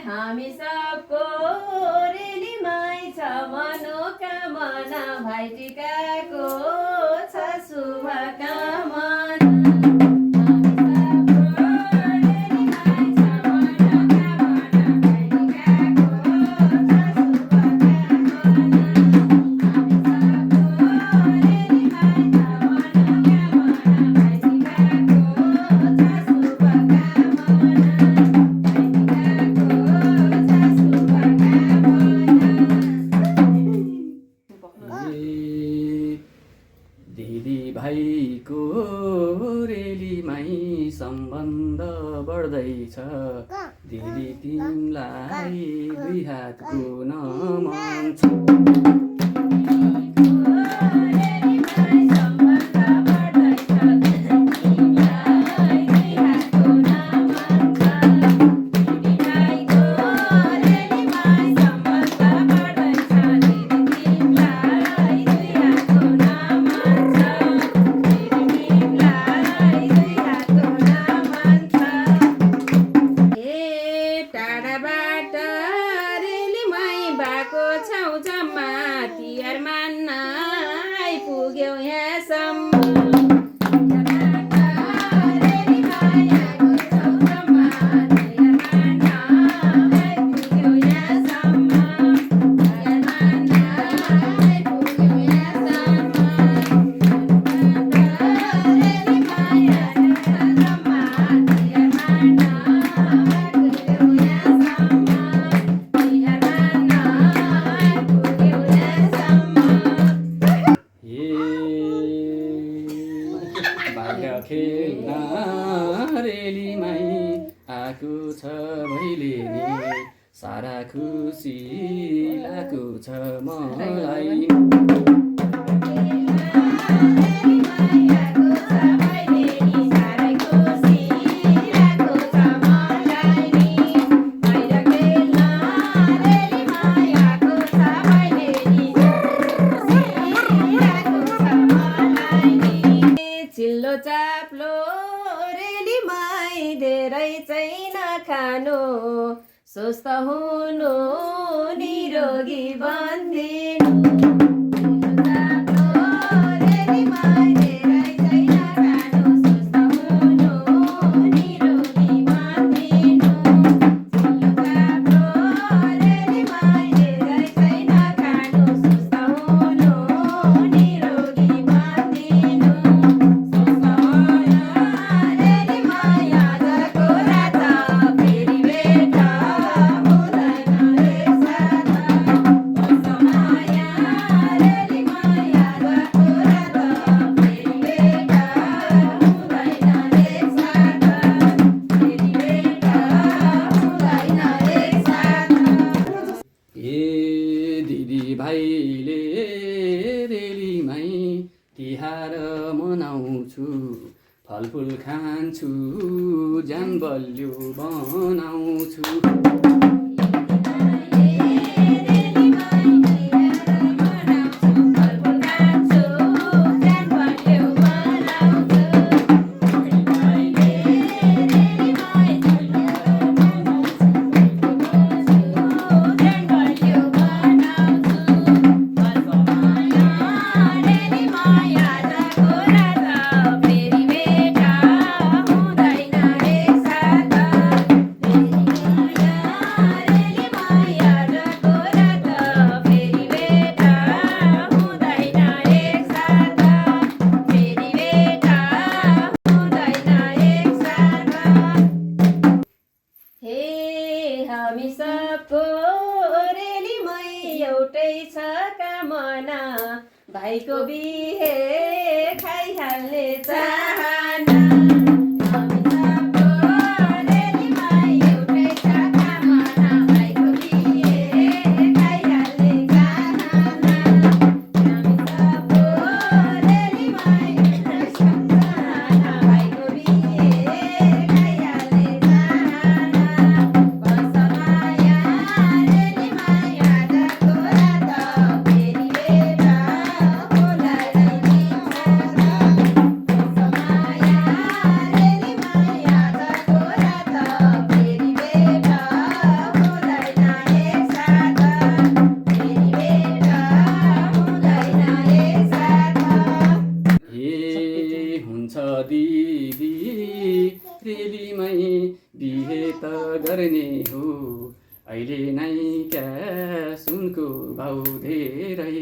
हामी सबको रेलीमै छ मनोकामना भाइटिकाको छ शुभकामना दिदी भाइको रेलीमै सम्बन्ध बढ्दैछ दिदी तिमीलाई दुई हातको नमन छ तिहार मान्न आइपुग्यौ यहाँसम्म खेल्न रेलीमै आएको छ भैलेनी सारा खुसी लागेको छ मलाई चिल्लो चाप्लो रेलीमै धेरै चाहिँ नखानु स्वस्थ हुनु निरोगी बन्दिनु भाइले रेलीमै तिहार मनाउँछु फलफुल खान्छु ज्यान बलियो बनाउँछु हामी सबको रेलीमै एउटै छ कामना भाइको बिहे खाइहाल्ने चाहना बिहे त गर्ने हो अहिले नै क्या सुनको भाउ धेरै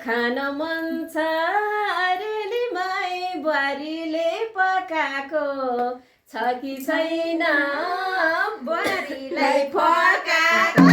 खान मन छ रेलीमाई बुहारीले पकाएको छ कि छैन बुहारीलाई पकाएको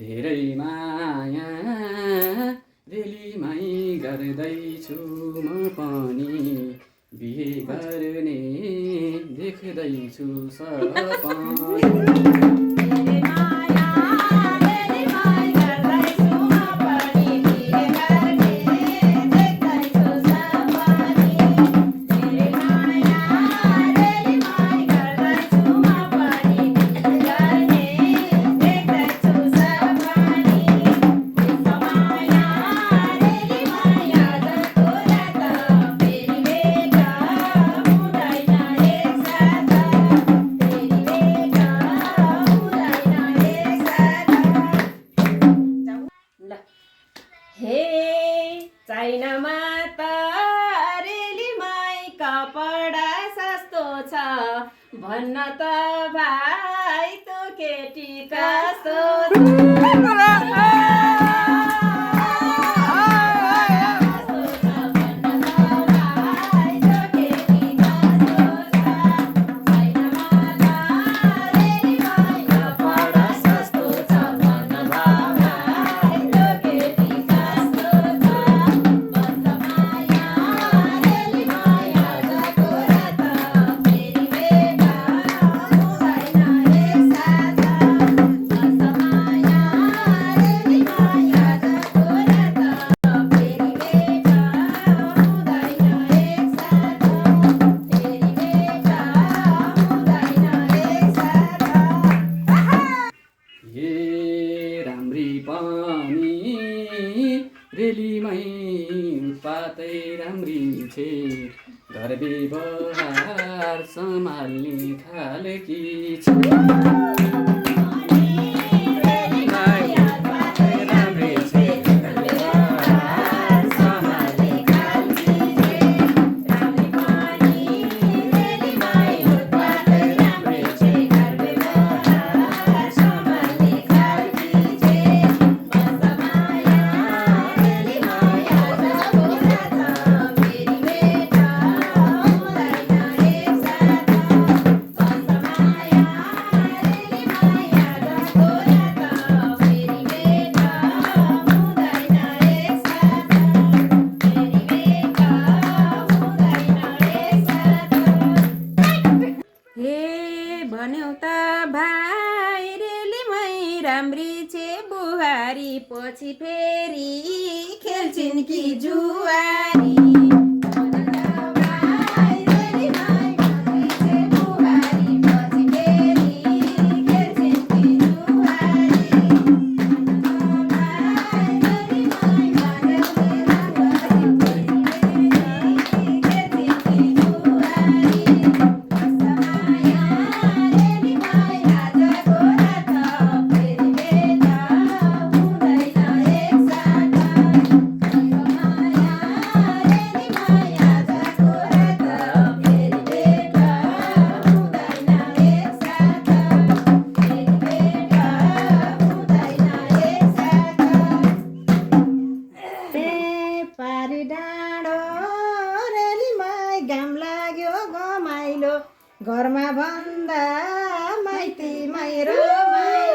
धेरै माया रेलीमाई गर्दैछु म पनि बिहे गर्ने देख्दैछु सपना हे चाइनामा त रेलीमाई कपडा सस्तो छ भन्न त भाइ त केटी कस्तो रेलीमै उत्पातै राम्री छे घर व्यवहार सम्हाल्ने खालकी छ भन्यौ त भाइ रेलीमै राम्री छे बुहारी पछि फेरि खेल्छिन् कि जुवारी माइतीमै रमाई